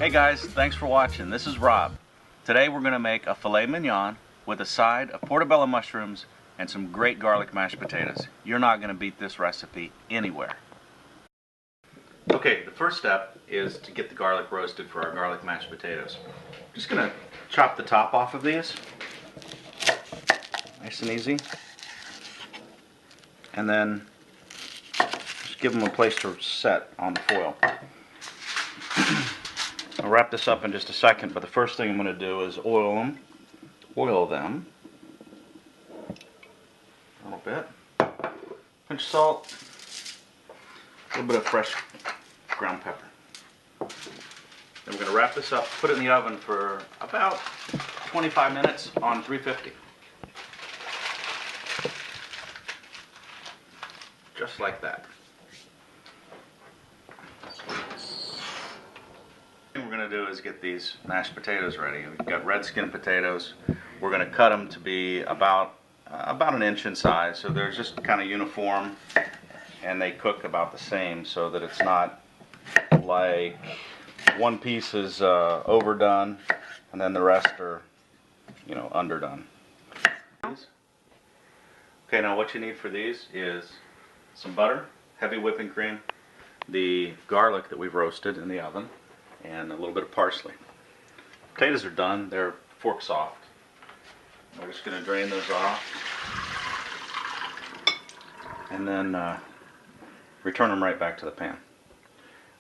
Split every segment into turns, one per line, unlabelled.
Hey guys, thanks for watching. This is Rob. Today we're going to make a filet mignon with a side of portabella mushrooms and some great garlic mashed potatoes. You're not going to beat this recipe anywhere. Okay, the first step is to get the garlic roasted for our garlic mashed potatoes. I'm just going to chop the top off of these. Nice and easy. And then just give them a place to set on the foil. I'll wrap this up in just a second, but the first thing I'm going to do is oil them a little bit, pinch of salt, a little bit of fresh ground pepper. Then we're going to wrap this up, put it in the oven for about 25 minutes on 350. Just like that. What we're going to do is get these mashed potatoes ready. We've got red skin potatoes. We're going to cut them to be about an inch in size, so they're just kind of uniform and they cook about the same, so that it's not like one piece is overdone and then the rest are, you know, underdone. Okay, now what you need for these is some butter, heavy whipping cream, the garlic that we've roasted in the oven, and a little bit of parsley. Potatoes are done, they're fork soft. We're just going to drain those off and then return them right back to the pan.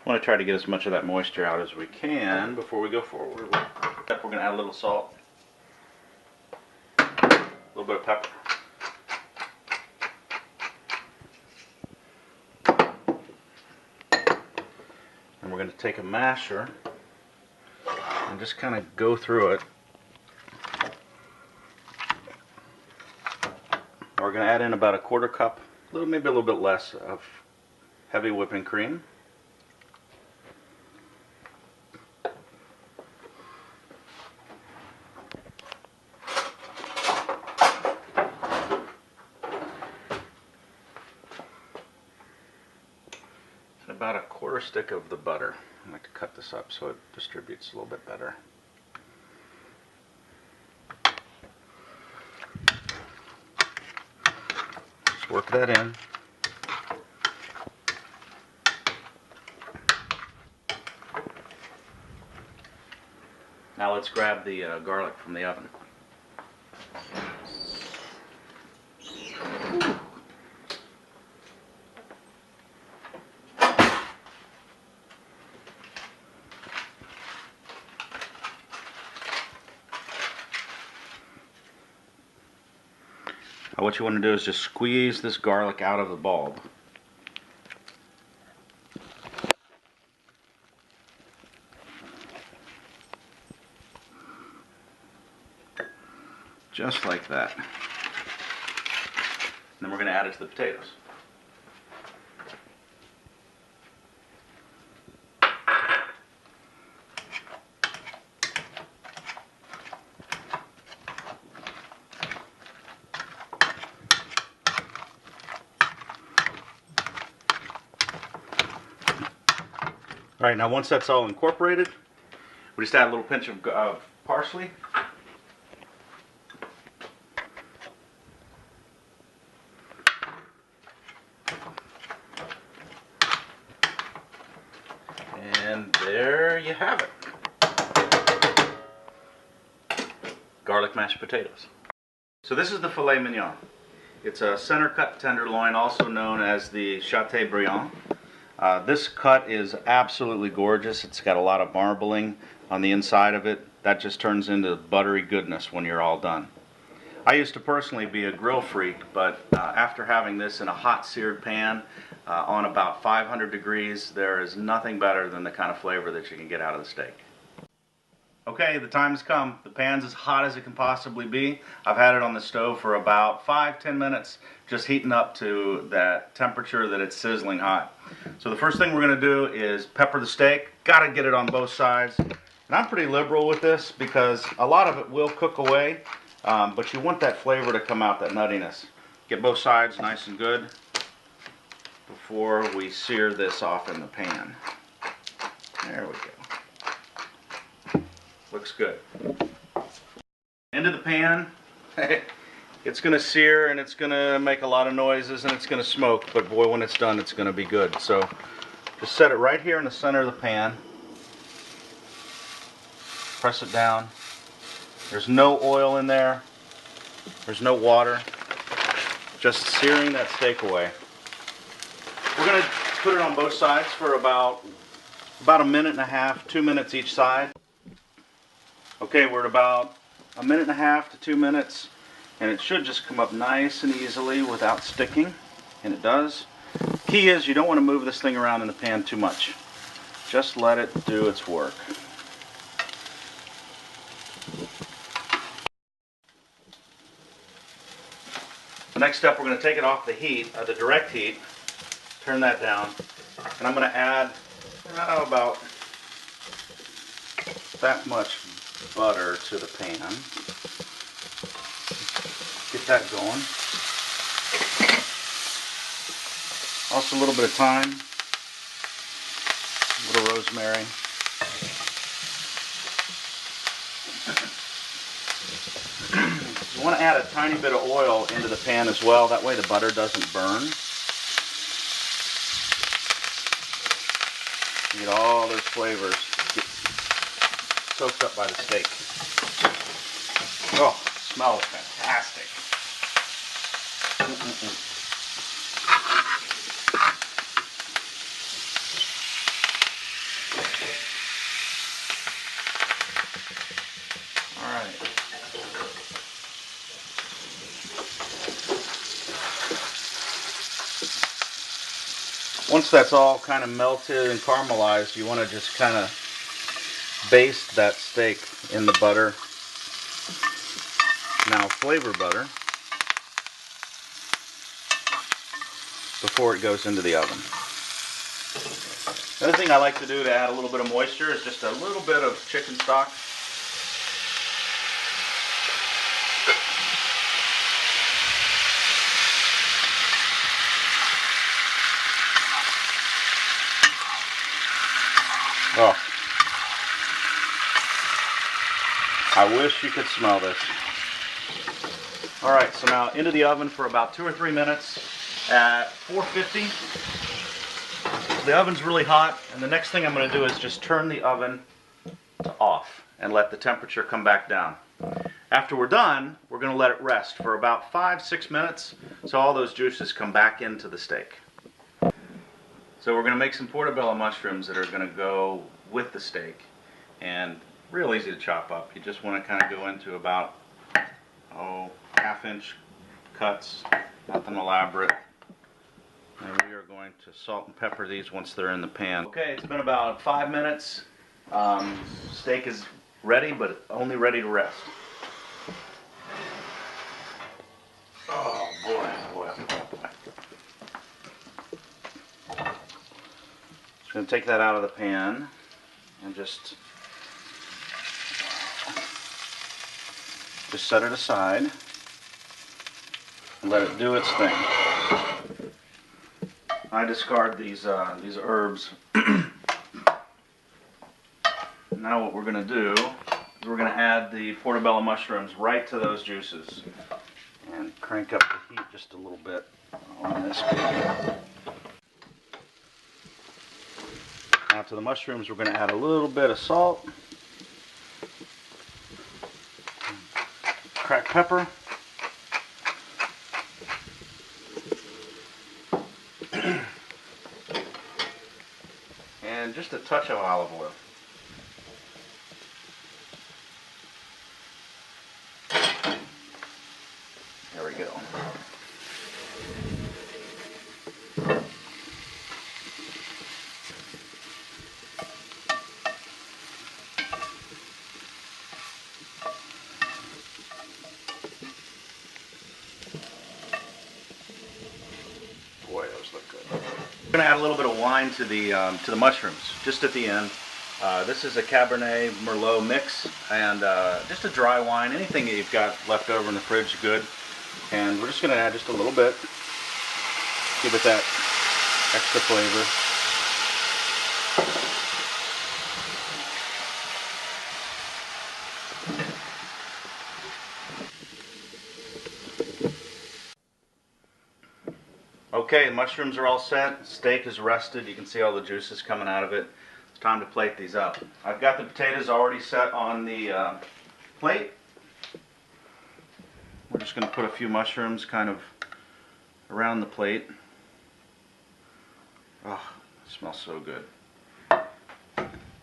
I want to try to get as much of that moisture out as we can before we go forward. We're going to add a little salt, a little bit of pepper. And we're going to take a masher and just kind of go through it. We're going to add in about a quarter cup, maybe a little bit less, of heavy whipping cream. About a quarter stick of the butter. I like to cut this up so it distributes a little bit better. Just work that in. Now let's grab the garlic from the oven. What you want to do is just squeeze this garlic out of the bulb. Just like that. And then we're going to add it to the potatoes. Alright, now once that's all incorporated, we just add a little pinch of parsley. And there you have it. Garlic mashed potatoes. So this is the filet mignon. It's a center cut tenderloin, also known as the Chateaubriand. This cut is absolutely gorgeous. It's got a lot of marbling on the inside of it. That just turns into buttery goodness when you're all done. I used to personally be a grill freak, but after having this in a hot seared pan on about 500 degrees, there is nothing better than the kind of flavor that you can get out of the steak. Okay, the time has come. The pan's as hot as it can possibly be. I've had it on the stove for about 5-10 minutes, just heating up to that temperature that it's sizzling hot. So the first thing we're going to do is pepper the steak. Got to get it on both sides. And I'm pretty liberal with this because a lot of it will cook away, but you want that flavor to come out, that nuttiness. Get both sides nice and good before we sear this off in the pan. There we go. Looks good. Into the pan. It's going to sear and it's going to make a lot of noises and it's going to smoke, but boy, when it's done, it's going to be good. So just set it right here in the center of the pan. Press it down. There's no oil in there. There's no water. Just searing that steak away. We're going to put it on both sides for about a minute and a half, 2 minutes each side. Okay, we're at about a minute and a half to 2 minutes, and it should just come up nice and easily without sticking, and it does. Key is you don't want to move this thing around in the pan too much. Just let it do its work. The next step, we're going to take it off the heat, the direct heat, turn that down, and I'm going to add about that much butter to the pan. Get that going. Also a little bit of thyme, a little rosemary. You want to add a tiny bit of oil into the pan as well, that way the butter doesn't burn. You get all those flavors get soaked up by the steak. Oh, it smells fantastic. All right. Once that's all kind of melted and caramelized, you want to just kind of baste that steak in the butter. Now flavor butter before it goes into the oven. The other thing I like to do to add a little bit of moisture is just a little bit of chicken stock. Oh, I wish you could smell this. Alright, so now into the oven for about 2 or 3 minutes at 450. The oven's really hot, and the next thing I'm going to do is just turn the oven to off and let the temperature come back down. After we're done, we're going to let it rest for about 5-6 minutes so all those juices come back into the steak. So we're going to make some portabella mushrooms that are going to go with the steak, and real easy to chop up. You just want to kind of go into about, half-inch cuts, nothing elaborate. And we are going to salt and pepper these once they're in the pan. Okay, it's been about 5 minutes. Steak is ready, but only ready to rest. Oh boy, boy, boy, boy. Just going to take that out of the pan and just set it aside and let it do its thing. I discard these herbs. Now what we're going to do is we're going to add the portabella mushrooms right to those juices and crank up the heat just a little bit on this baby. Now to the mushrooms, we're going to add a little bit of salt, cracked pepper, and just a touch of olive oil. There we go. Boy, those look good. We're going to add a little bit of wine to the mushrooms, just at the end. This is a Cabernet Merlot mix, and just a dry wine. Anything that you've got left over in the fridge is good. And we're just going to add just a little bit. Give it that extra flavor. Okay, mushrooms are all set. Steak is rested. You can see all the juices coming out of it. It's time to plate these up. I've got the potatoes already set on the plate. We're just going to put a few mushrooms kind of around the plate. Oh, it smells so good.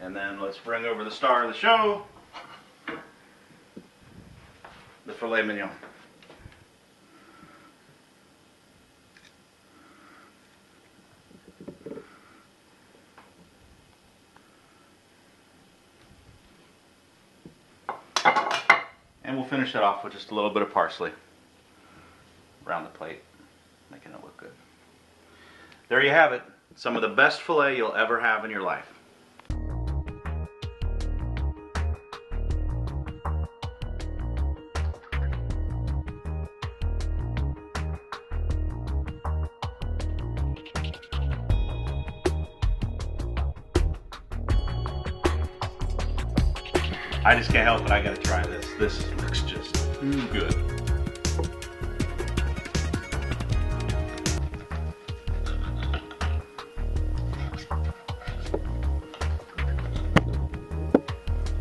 And then let's bring over the star of the show, the filet mignon. And we'll finish that off with just a little bit of parsley around the plate, making it look good. There you have it. Some of the best filet you'll ever have in your life. I just can't help it. I gotta try this. This looks just good.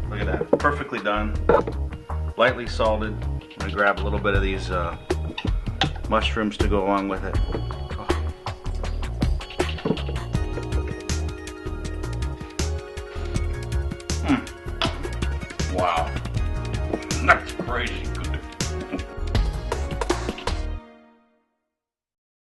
Look at that. Perfectly done. Lightly salted. I'm gonna grab a little bit of these mushrooms to go along with it. Wow. That's crazy good.